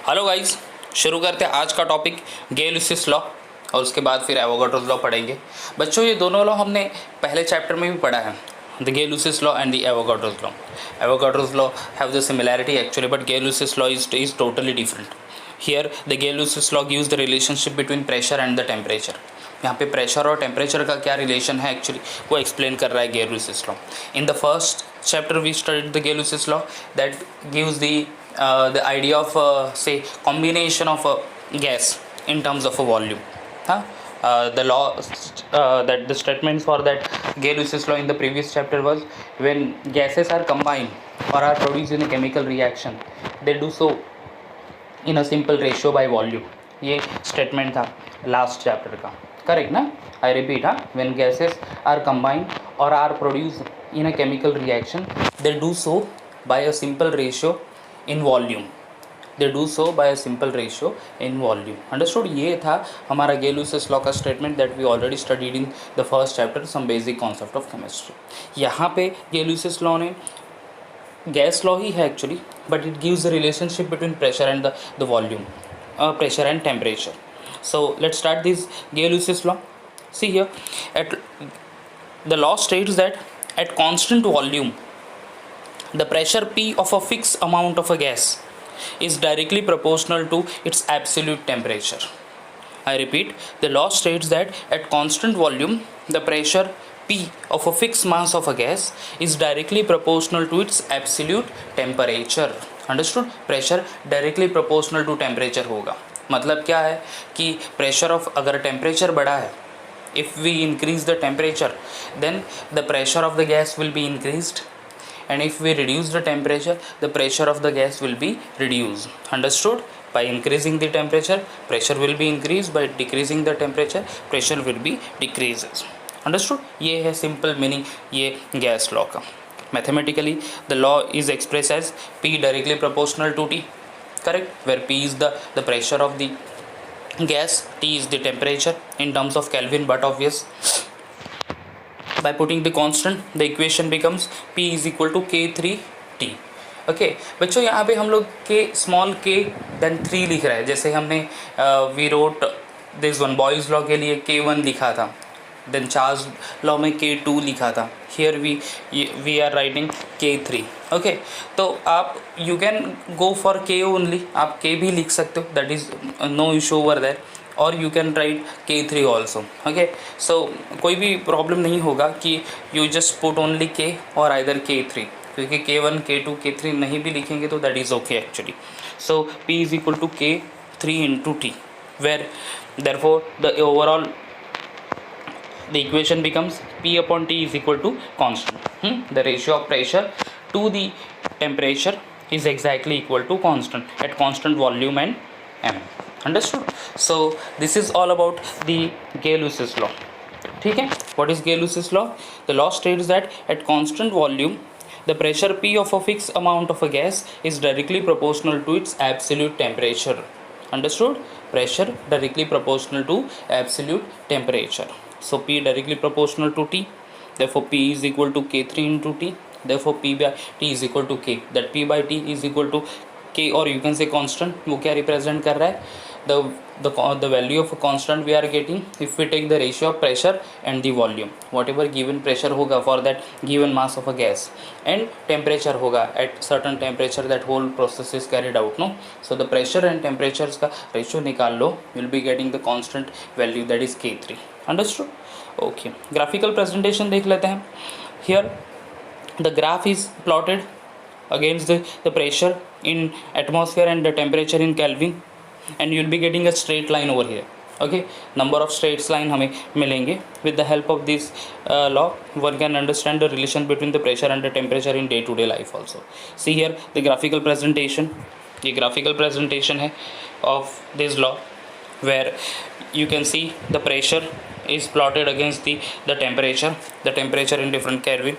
Hello guys, शुरू करते हैं आज का टॉपिक गै-लुसियस लॉ और उसके बाद फिर एवोगाड्रोस लॉ पढ़ेंगे। बच्चों, ये दोनों लॉ हमने पहले चैप्टर में भी पढ़ा है, the Gay Lussac's law and the Avogadro's law. Avogadro's law have the similarity actually, but Gay Lussac's law is totally different. Here the Gay Lussac's law gives the relationship between pressure and the temperature. यहाँ पे pressure और temperature का क्या relation है actually वो explain कर रहा है Gay Lussac's law. In the first chapter we studied the Gay-Lussac law that gives the idea of say combination of a gas in terms of a volume. The law that the statements for that Gay-Lussac law in the previous chapter was when gases are combined or are produced in a chemical reaction, they do so in a simple ratio by volume. ये statement था last chapter का, correct ना? I repeat, when gases are combined or are produced in a chemical reaction, they do so by a simple ratio in volume. They do so by a simple ratio in volume. Understood? ये था हमारा Gay-Lussac's law का statement that we already studied in the first chapter, some basic concept of chemistry. यहाँ पे Gay-Lussac's law ने gas law ही है actually, but it gives the relationship between pressure and the volume, pressure and temperature. So let's start this Gay-Lussac law. See here, the law states that at constant volume, the pressure P of a fixed amount of a gas is directly proportional to its absolute temperature. I repeat, the law states that at constant volume, the pressure P of a fixed mass of a gas is directly proportional to its absolute temperature. Understood? Pressure directly proportional to temperature होगा. मतलब क्या है कि pressure of, अगर temperature बढ़ा है, if we increase the temperature then the pressure of the gas will be increased, and if we reduce the temperature the pressure of the gas will be reduce. Understood? By increasing the temperature pressure will be increase, by decreasing the temperature pressure will be decreases. Understood? ये है simple meaning ये gas law का. Mathematically the law is express as P directly proportional to T. Correct, where P is the pressure of the gas, T is the temperature in terms of Kelvin, but obvious by putting the constant the equation becomes P is equal to K3T. Okay बच्चों, यहाँ पे हम लोग के small k then 3 लिख रहे हैं, जैसे हमने we wrote this one Boyle's law के लिए K1 लिखा था, देन चार्ल्स लॉ में K2 लिखा था. Here we are writing K3. Okay, तो आप you can go for K only, आप K भी लिख सकते हो, that is no issue over there, और you can write K3 also. Okay, so कोई भी प्रॉब्लम नहीं होगा कि you just put only K और आइदर K3, क्योंकि K1 K2 K3 नहीं भी लिखेंगे तो that is okay actually. So P is equal to K3 into T, where therefore the overall the equation becomes P upon T is equal to constant. The ratio of pressure to the temperature is exactly equal to constant at constant volume and M. Understood? So this is all about the Gay-Lussac law. ठीक है? What is Gay-Lussac law? The law states that at constant volume, the pressure P of a fixed amount of a gas is directly proportional to its absolute temperature. Understood? Pressure directly proportional to absolute temperature. So P directly proportional to T, therefore P is equal to K3 into T, therefore P by T is equal to K. That P by T is equal to K, or you can say constant. वो क्या represent कर रहा है? The value of a constant we are getting if we take the ratio of pressure and the volume. Whatever given pressure होगा for that given mass of a gas and temperature होगा at certain temperature, that whole process is carried out. No, so the pressure and temperatures का ratio निकाल लो, you will be getting the constant value, that is K3. Understood? Okay, graphical presentation देख लेते हैं. Here the graph is plotted against the pressure in atmosphere and the temperature in Kelvin, and you will be getting a straight line over here. Okay, number of straight line हमें मिलेंगे. With the help of this law, one can understand the relation between the pressure and the temperature in day-to-day life also. See here the graphical presentation. ये graphical presentation है of this law, where you can see the pressure is plotted against the temperature in different Kelvin.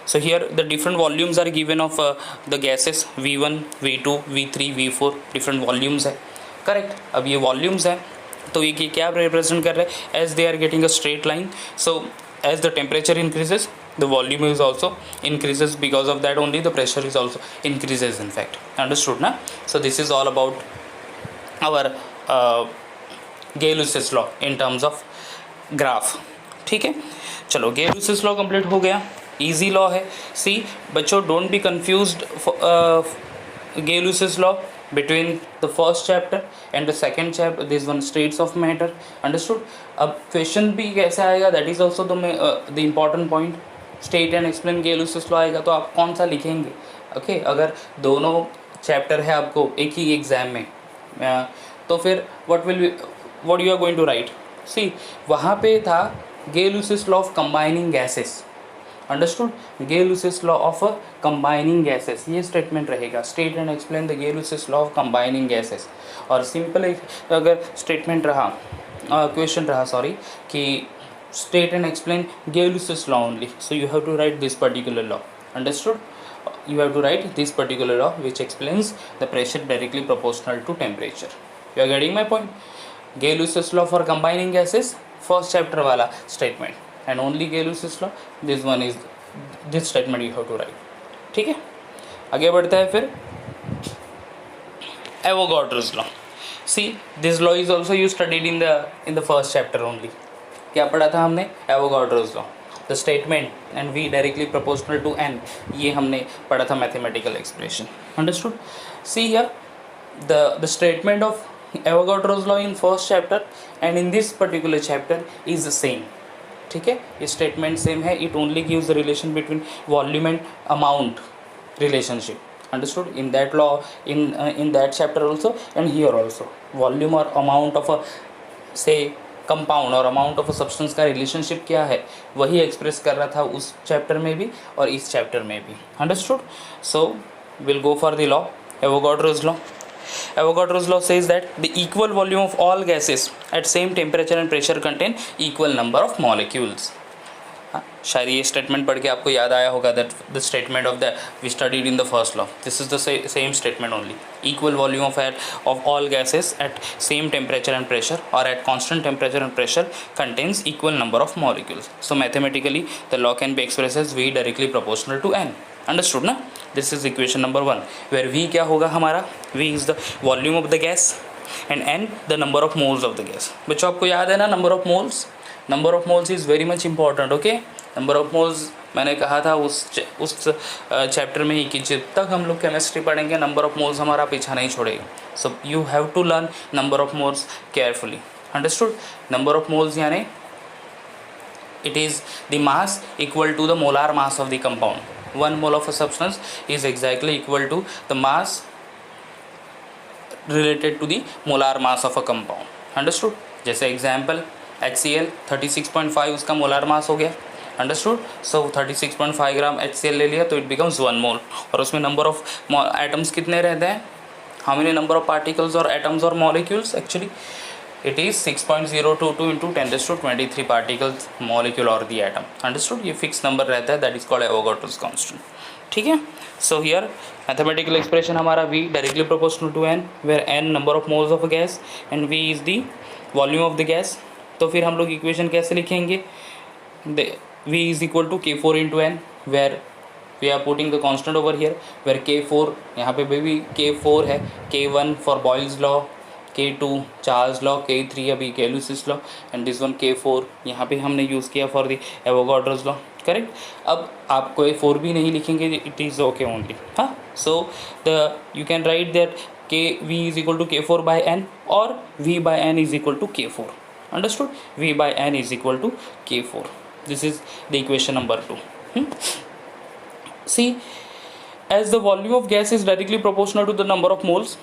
So here the different volumes are given of the gases V1 V2 V3 V4 different volumes है. Correct, अब ये volumes है तो ये क्या represent कर रहे हैं? As they are getting a straight line, so as the temperature increases the volume is also increases, because of that only the pressure is also increases in fact. Understood na? So this is all about our Gay-Lussac law in terms of graph. ठीक है, चलो Gay-Lussac law complete हो गया, easy law है। सी बच्चों, don't be confused Gay-Lussac law between the first chapter and the second chapter, this one states of matter, understood। अब question भी कैसे आएगा, that is also the important point। State and explain Gay-Lussac law आएगा तो आप कौन सा लिखेंगे? ओके अगर दोनों चैप्टर है आपको एक ही एग्जाम में, तो फिर what you are going to write? सी वहाँ पे था Gay-Lussac law of combining gases, understood. Gay-Lussac law of combining gases, ये स्टेटमेंट रहेगा, state and explain the Gay-Lussac law of combining gases. और सिंपल अगर स्टेटमेंट रहा, क्वेश्चन रहा सॉरी, कि state and explain Gay-Lussac law only, so you have to write this particular law, understood? You have to write this particular law which explains the pressure directly proportional to temperature। You are getting my point? Gay-Lussac law for combining gases, first chapter वाला statement, and only Gay-Lussac law, this statement you have to write। ठीक है, आगे बढ़ता है फिर Avogadro's law। See, this law is also you studied in the first chapter only। क्या पढ़ा था हमने? Avogadro's law, the statement and v directly proportional to n, ये हमने पढ़ा था mathematical expression, understood. See here the statement of Avogadro's law in first chapter and in this particular chapter is the same। ठीक है, ये statement same है, it only gives the relation between volume and amount relationship, understood, in that law, in that chapter also and here also, volume और amount of a say compound और amount of a substance का relationship क्या है, वही express कर रहा था उस चैप्टर में भी और इस चैप्टर में भी, understood. So will go for the law, Avogadro's law। Avogadro's law says that the equal volume of all gases at same temperature and pressure contain equal number of molecules। शायद ये statement पढ़ के आपको याद आया होगा that the statement of the we studied in the first law, this is the same statement only. Equal volume of all gases at same temperature and pressure और at constant temperature and pressure contains equal number of molecules. So mathematically the law can be express as v directly proportional to n, understood ना। This is equation number 1 where v क्या होगा हमारा, v is the volume of the gas and n the number of moles of the gas. बच्चों आपको याद है ना, number of moles is very much important. Okay, number of moles मैंने कहा था उस चैप्टर में ही कि जब तक हम लोग केमिस्ट्री पढ़ेंगे नंबर ऑफ मोल्स हमारा पीछा नहीं छोड़ेगा। So you have to learn number of moles carefully, understood. Number of moles यानी it is the mass equal to the molar mass of the compound। 1 mole of a substance is exactly equal to the mass related to the molar mass of a compound, understood। जैसे example HCl 36.5 उसका molar mass हो गया, understood. सो 36.5 ग्राम HCl ले लिया तो it becomes 1 मोल। और उसमें number of atoms कितने रहते हैं, how many number of particles और एटम्स और molecules, actually it is 6.022 into 10⁻23 particles molecule or the atom, understood। ये फिक्स नंबर रहता है, that is called Avogadro's constant। ठीक है, so here mathematical expression हमारा v directly proportional to n where n number of moles of a gas and v is the volume of the gas। तो फिर हम लोग equation कैसे लिखेंगे, v is equal to k4 into n where we are putting the constant over here where k4 यहाँ पे भी k4 है, k1 for Boyle's law, K2 Charles law, K3 अभी Gay-Lussac law and this one K4 यहाँ पे हमने use किया for the Avogadro's law, correct. अब आप कोई 4 भी नहीं लिखेंगे, इट इज़ ओके ओनली, हाँ। So the you can right that v is equal to k4 by n और v by n is equal to k4, understood। v by n is equal to k4, this is the equation number 2। See, as the volume of gas is directly proportional to the number of moles,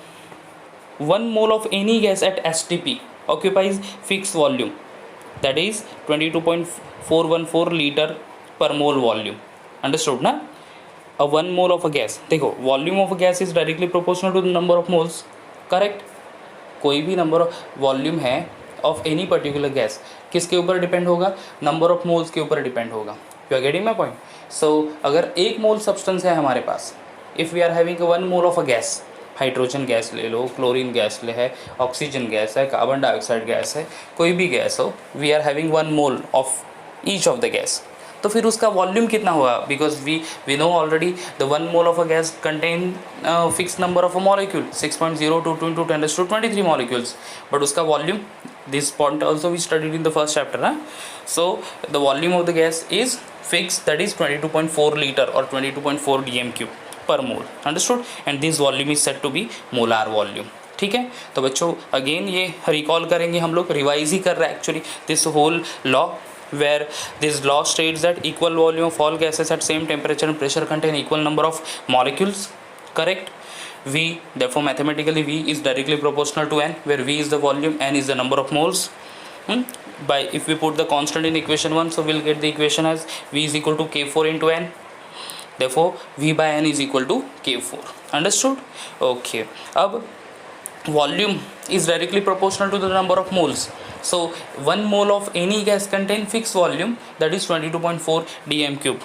1 mole of any gas at STP occupies fixed volume, that is 22.414 liter per mole volume, understood ना। a 1 mole of a gas, देखो volume of a gas is directly proportional to the number of moles, correct। कोई भी number of volume है of any particular gas किसके ऊपर depend होगा, number of moles के ऊपर डिपेंड होगा। You are getting my point. So अगर 1 मोल सब्सटेंस है हमारे पास, if we are having 1 mole of a gas, hydrogen gas ले लो, क्लोरीन गैस ले है, ऑक्सीजन गैस है, कार्बन डाइऑक्साइड गैस है, कोई भी गैस हो, we are having 1 mole of each of the gas. तो फिर उसका वॉल्यूम कितना होगा, because we know already the 1 mole of a gas contain fix number of a molecule 6.02 into 10⁻23 molecules, but उसका volume, this point also we studied in the first chapter ना. So the volume of the gas is fix, that is 22.4 litre और 22.4 dm³ per mole. Understood. And this volume is set to be molar volume. ठीक है. तो बच्चों again ये recall करेंगे हम लोग, रिवाइज ही कर रहे हैं actually this whole law, where this law states that equal volume of all gases at same temperature and pressure contain equal number of molecules. Correct. V, therefore mathematically V is directly proportional to N, where V is the volume, N is the number of moles. By if we put the constant in equation 1, so we'll get the equation as V is equal to K4 into N. Therefore V by N is equal to K4. Understood. Okay. अब volume is directly proportional to the number of moles. So 1 mole of any gas contain fixed volume, that is 22.4 dm³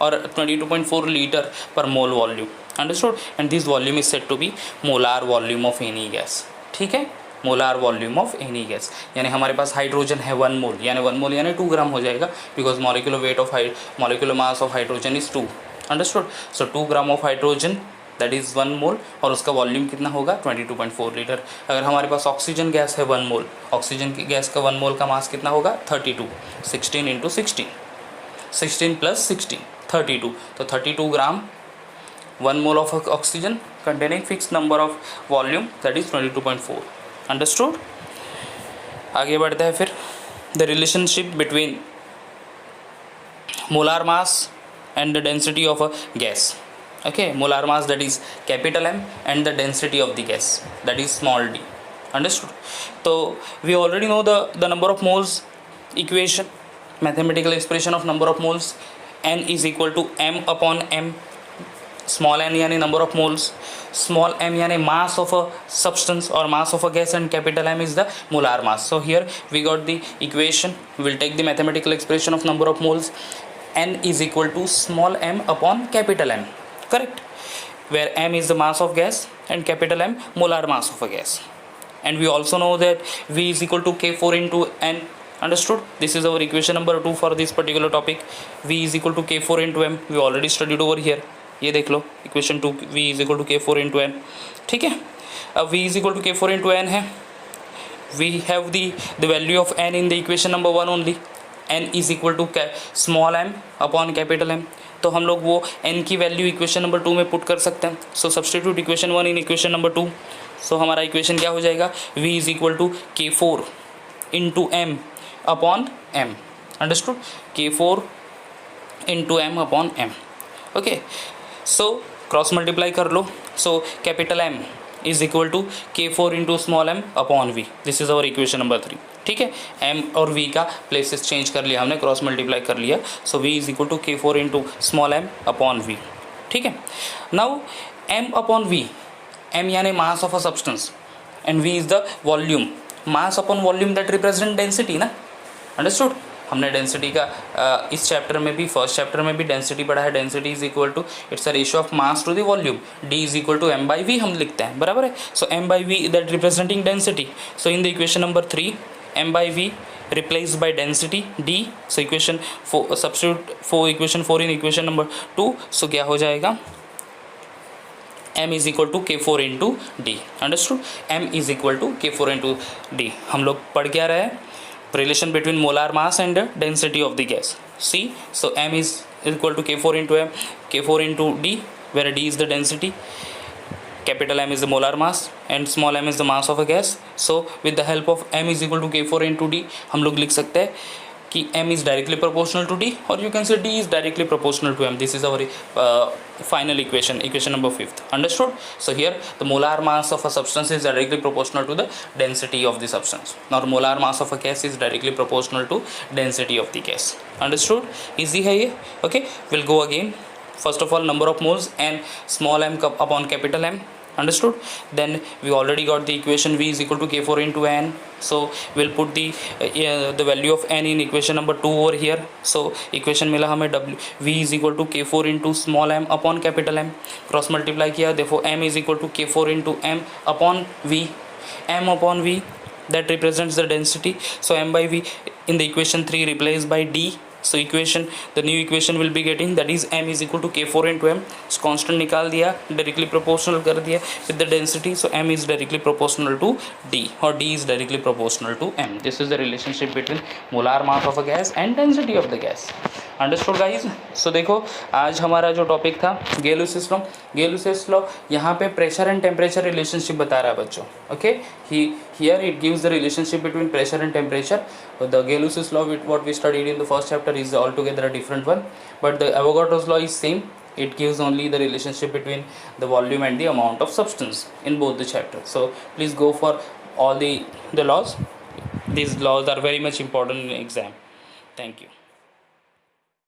or 22.4 liter per mole volume. Understood. And this volume is said to be molar volume of any gas. ठीक है. Molar volume of any gas, यानी हमारे पास hydrogen है 1 मोल, यानी 1 मोल यानी 2 ग्राम हो जाएगा, because molecular weight of molecular mass of hydrogen is 2. Understood. So 2 gram of hydrogen that is 1 मोल, और उसका वॉल्यूम कितना होगा 22.4 लीटर. अगर हमारे पास ऑक्सीजन गैस है 1 मोल, ऑक्सीजन की गैस का 1 मोल का मास कितना होगा 32, 16 इंटू 16, 16 प्लस 16 32, तो 32 ग्राम 1 mole of oxygen containing fix number of volume that is 22.4. Understood. आगे बढ़ते हैं फिर the relationship between molar mass and the density of a gas. Okay, molar mass that is capital M and the density of the gas that is small d. Understood. So we already know the number of moles equation, mathematical expression of number of moles. N is equal to M upon M. Small n यानी number of moles, small m यानी mass of a substance or mass of a gas, and capital M is the molar mass. So here we got the equation. We'll take the mathematical expression of number of moles. N is equal to small m upon capital M. Correct. Where m is the mass of gas and capital M molar mass of a gas. And we also know that V is equal to K4 into N. Understood. This is our equation number 2 for this particular topic. V is equal to K4 into M. We already studied over here. ये देख लो equation 2, V is equal to K4 into N. ठीक है. अब V is equal to K4 into N है. We have the value of N in the equation number 1 only. N is equal to small m upon capital M. तो हम लोग वो n की value equation number 2 में put कर सकते हैं. So substitute equation 1 in equation number 2. So हमारा इक्वेशन क्या हो जाएगा, v is equal to K4 into m upon m. Understood. K4 into m upon m. Okay. So cross multiply कर लो. So capital M is equal to K4 into small m upon v. This is our equation number 3. ठीक है. m और v का places change कर लिया हमने, cross multiply कर लिया. So v is equal to K4 into small m upon v. ठीक है. Now m upon v, m यानी mass of a substance and v is the volume. Mass upon volume that represent density ना. Understood. हमने density का इस chapter में भी, first chapter में भी डेंसिटी पढ़ा है. Density is equal to it's a ratio of mass to the volume. d is equal to m by V हम लिखते हैं, बराबर है. So m by V that representing density. So in the equation number 3 m by v replaced by density d. so equation 4 substitute for equation 4 in equation number 2. so क्या हो जाएगा, m is equal to K4 into d. understood. m is equal to K4 into d. हम लोग पढ़ क्या रहे हैं, relation between molar mass and density of the gas. see, so m is equal to K4 into m, K4 into d, where d is the density, capital M is the molar mass and small m is the mass of a gas. so with the help of m is equal to K4 into d हम लोग लिख सकते हैं कि m is directly proportional to d, or you can say d is directly proportional to m. this is our final equation, equation number 5th. understood. so here the molar mass of a substance is directly proportional to the density of the substance. now molar mass of a gas is directly proportional to density of the gas. understood. easy है ये. okay, we'll go again. first of all, number of moles and small m upon capital M. understood. then we already got the equation v is equal to K4 into n. so we'll put the value of n in equation number 2 over here. so equation मिला हमें v is equal to K4 into small m upon capital M. Cross multiply किया, therefore m is equal to K4 into m upon v. m upon v that represents the density. so m by v in the equation 3 replaced by d. So equation, the new equation will be getting, that is m is equal to k4 into m. So constant निकाल दिया, directly proportional कर दिया with the density. So m is directly proportional to d, or d is directly proportional to m. This is the relationship between molar mass of a gas and density of the gas. Understood guys. So देखो आज हमारा जो topic था गैय-लुसियस law. गैय-लुसियस law यहाँ पे pressure and temperature relationship बता रहा है बच्चों. Okay, here it gives the relationship between pressure and temperature. The Gay-Lussac's law what we studied in the first chapter is all together a different one, but the Avogadro's law is same. It gives only the relationship between the volume and the amount of substance in both the chapters. So please go for all the laws. These laws are very much important in exam. Thank you.